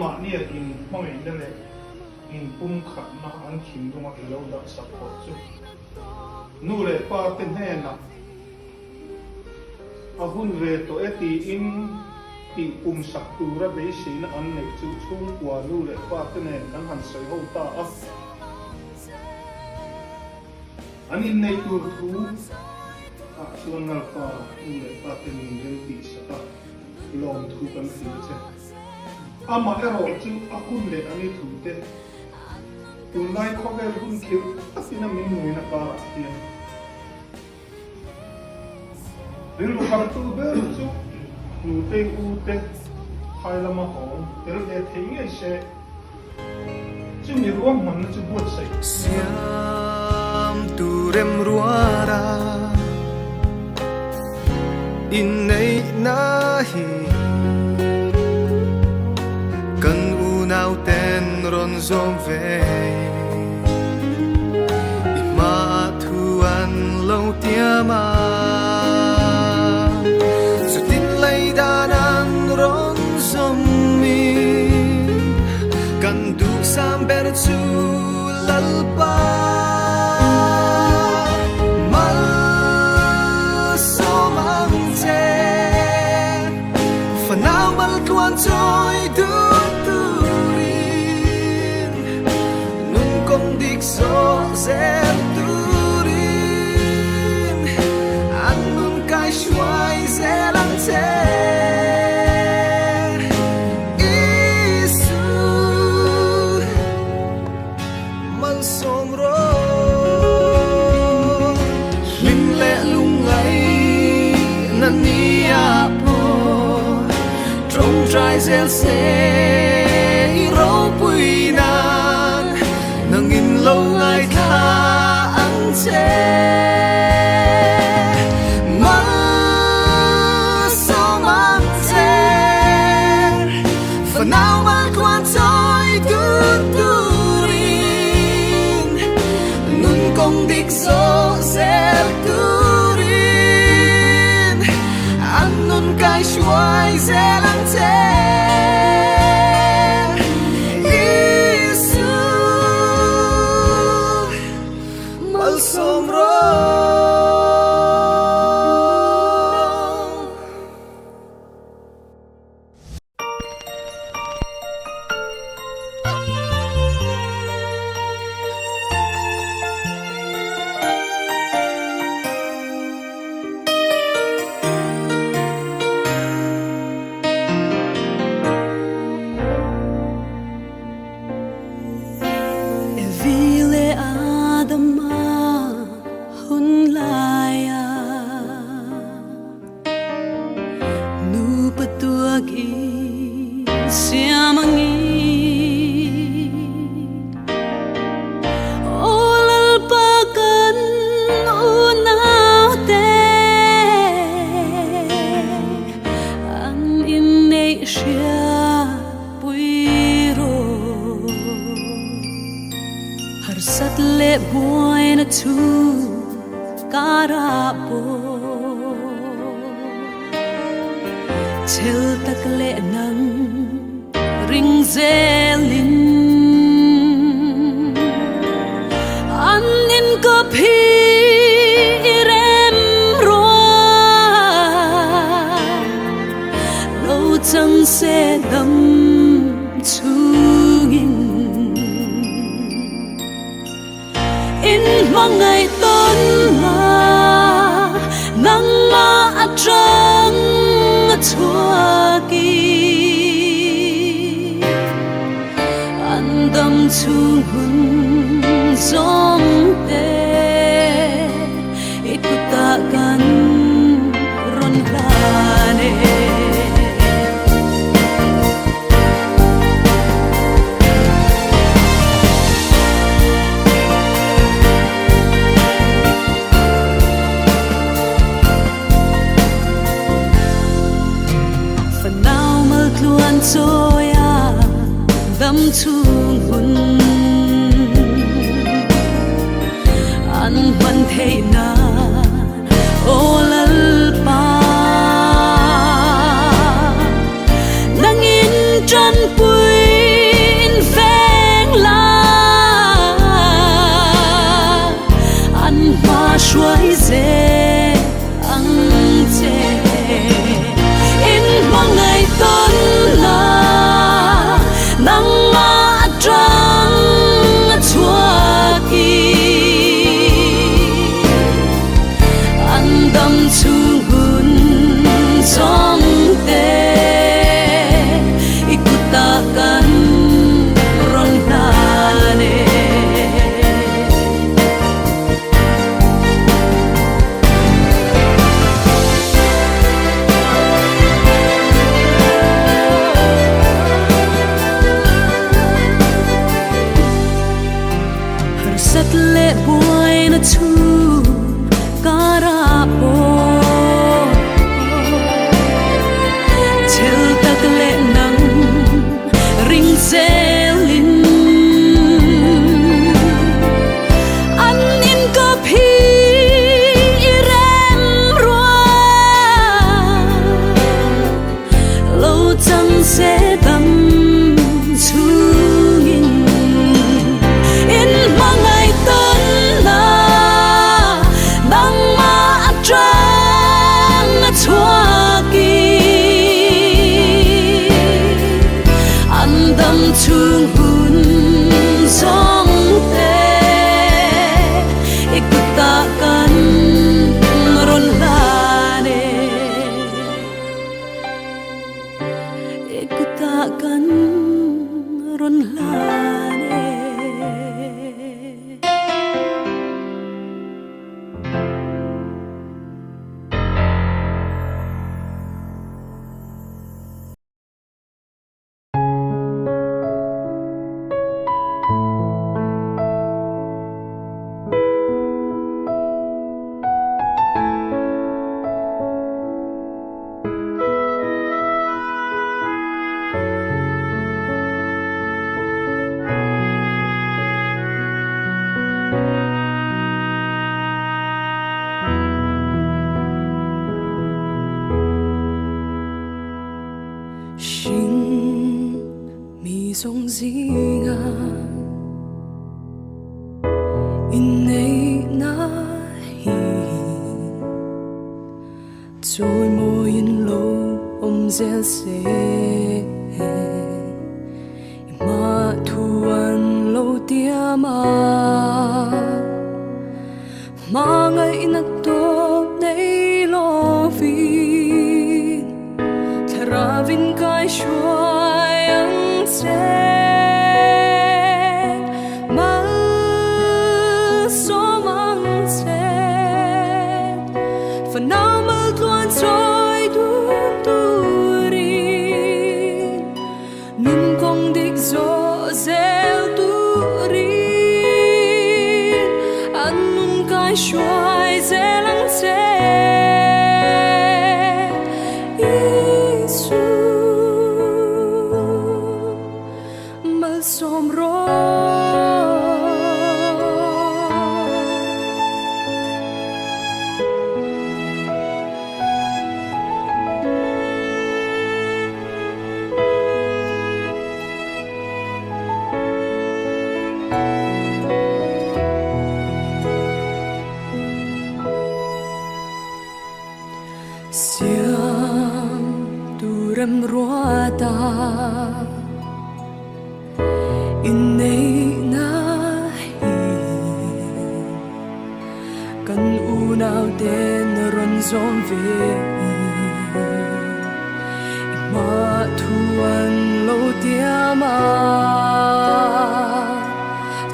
mà nia in mong in đây in pum khát na anh kim đúng không lâu đã sắp hết chứ nu lệ pa tên hè na à hun về tôi ti in ti sắc tu ra bế sĩ na anh này chú chung qua nu lệ pa tên hè anh hẳn sấy hậu ta à anh in này tu thu à xuân ngal pa nu lệ pa tên mình ti sa lòng thu kan fi che ama ero chu akun le ani thu te tun lai khovel hun khiu asina min mui na ka hian rin lu har tu be chu nu te u te khai lama hong ter le thei nge se chu mi ruam man chu buat sai siam tu rem ruara Inneih nahi kan unaw ten ron zom ve ima thuan lo tiama sutin lay danan ron zom mi kan du sam ber chu lalpa Tôi đưa turin nun công địch gió dẹp turin ăn nun cay xoay dễ lắng thế Isu Malsawm ro linh lệ lung ấy nan nia trong trái gieo sẽ rau bụi nan nâng in lâu ngày tha ăn chê Malsawm ăn chê phần nào mà quan tôi tuôn turin nun công địch gió sẽ turin ăn nun cay xoay dễ lắng thế Isu Malsawm ro Til tak lệ nắng ring dê linh an in có phi rem roa lâu chẳng sẽ đâm chung in mong ngày tôn mà nắng mà trăng chua kỳ an tâm chung hun giống tê ít của ta gan ron la nè rồi à đắm chung hun an vẫn thấy na ô lal pa nang in trăn bụi buai na chu kara po chel tak le nang ring zelin an in ko phi irem rua lo chang se dam chungin in mangai ton na nang ma atran na chuaki andam chung hun song te ikuta kan ron lane ikuta kan ron lane Sing mi song zinga Inneih na hi Trôi môi in lâu om zel se Ma thuan lâu tia Ma ngay na to nay lo vi Ravin kai shuai ang se Malsawm ang se Phần nào mal tuan trôi đun turin Nun kong dik zo zel turin An nun kai shuai zel ang se Malsawm ro siang turem ruata Inneih na hi kan unaw den ron zom ve ma thuan lo tia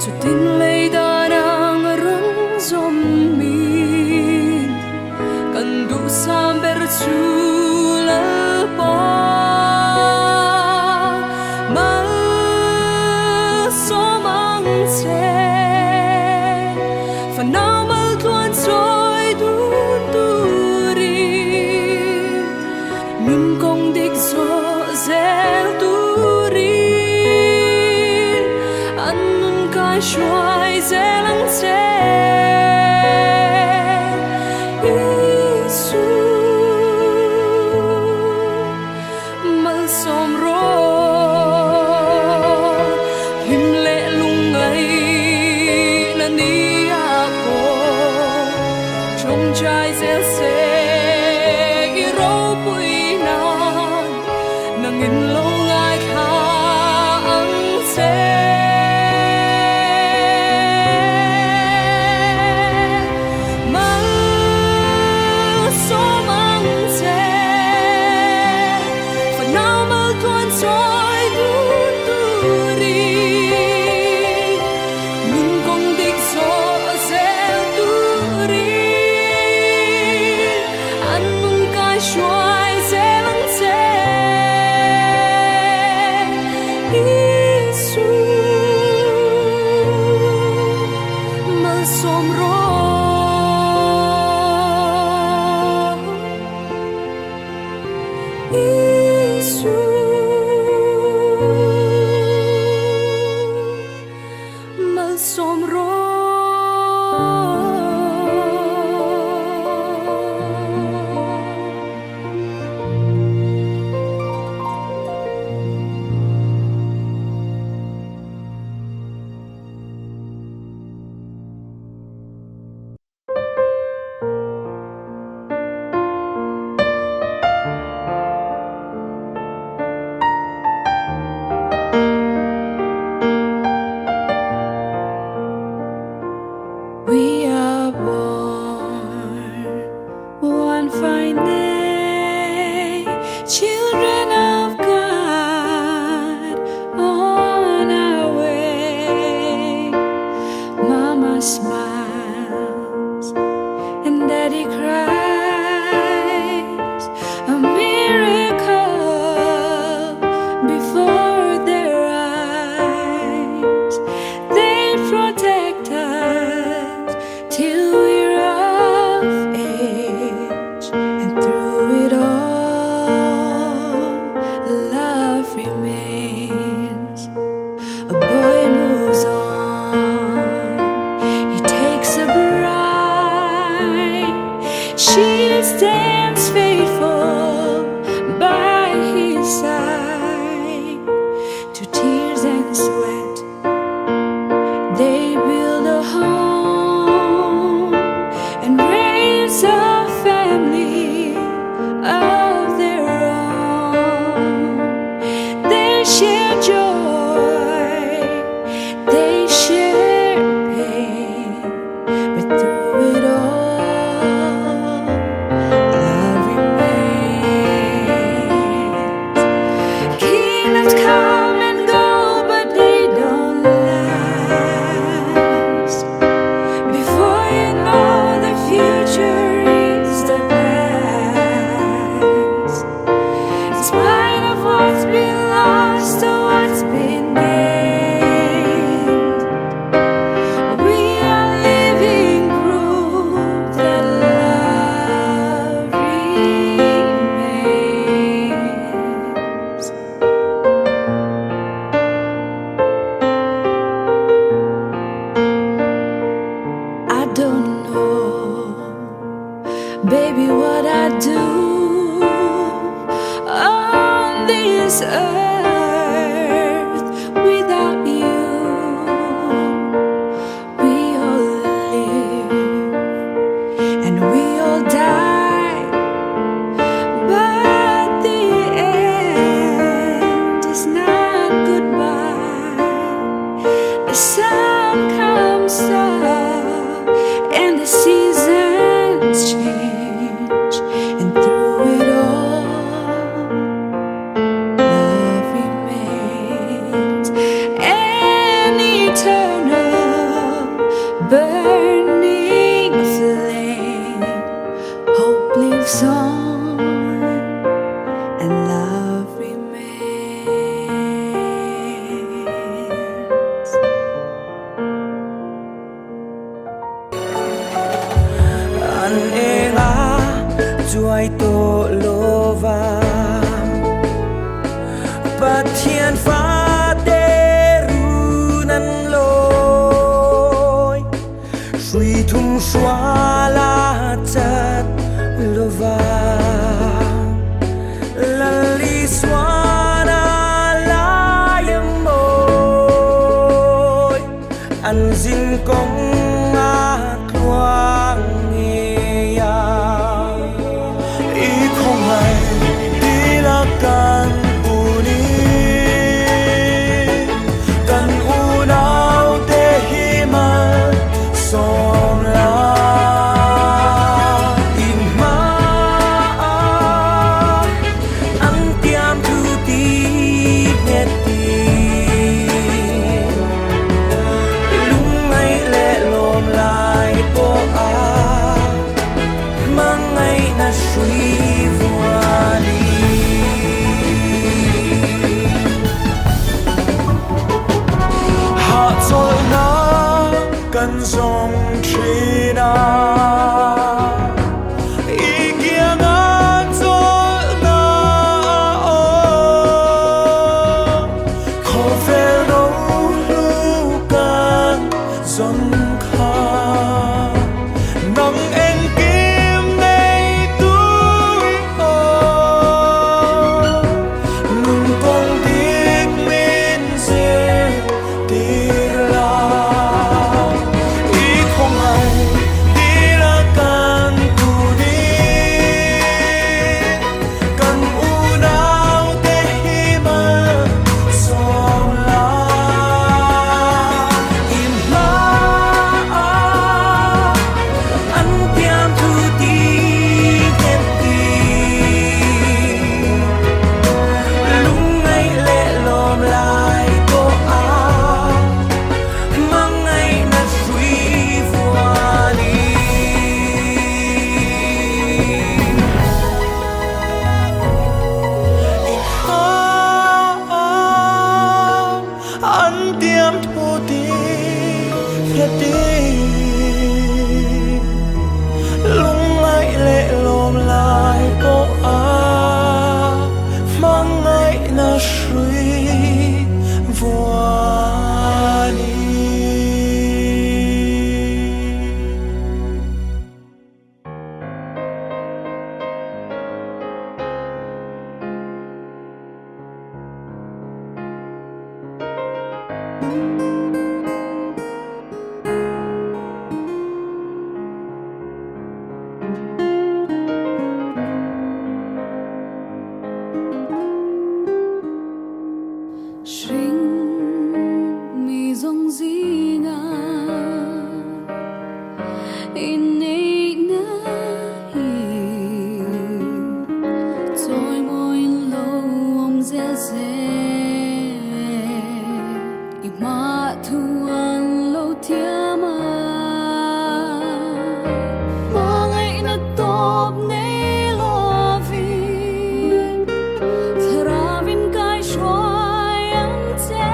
chu tin lei da nang ron zom min kan du sam ber chu la pa Phần nào mal tuan trôi đun turin Nun kong dik zo zel turin An nun kai shuai zel ang se Isu Malsawm ro Him le lungay na ni ako Trong trai zel se iro pui nan Nang in lâu ngai kha ang se burning flame, hope lives on and love remains. Anh em á chuối tổ lova bất thiên phá đê ru năn lôi suy thung xóa la chặt lova lali xóa na la yếm môi anh dinh công ngát loang nghe ya ý không hay đi là can Zorinsanga ý kia ngã dối ngã khó phê đâu lưu can dòng khá nắng em kim này tuổi nung con tiếc min dễ đi là Inneih trôi môi lâu om dễ dễ ima thuan lâu thiam mà ngày na top nei lo vi thra vin kai shoai ang che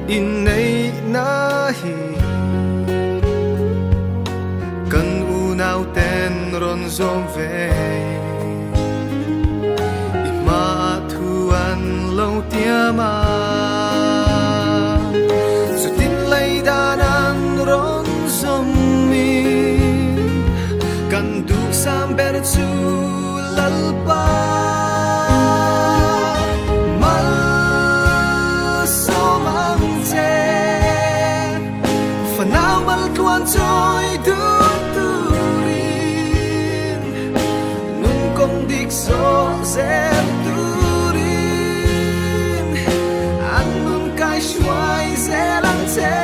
Inneih nahi kan unaw ten ron zom ve ima thuan lâu tiama su tin lay danan ron zom mi kan du samber chu lalpa Malsawm ang che Fanao mal tuan choy du turin Nun kong dik so zem turin An nun kai shuai zelang che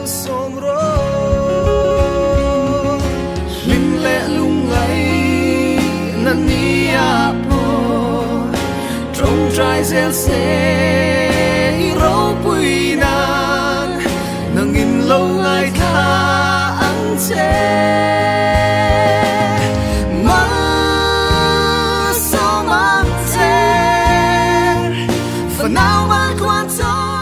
Malsawm ro Lim le lungai nania po Trong trai zel se ro pui nan Nang in lâu ngai tha ang che Malsawm ang che Fanao mal tuan choy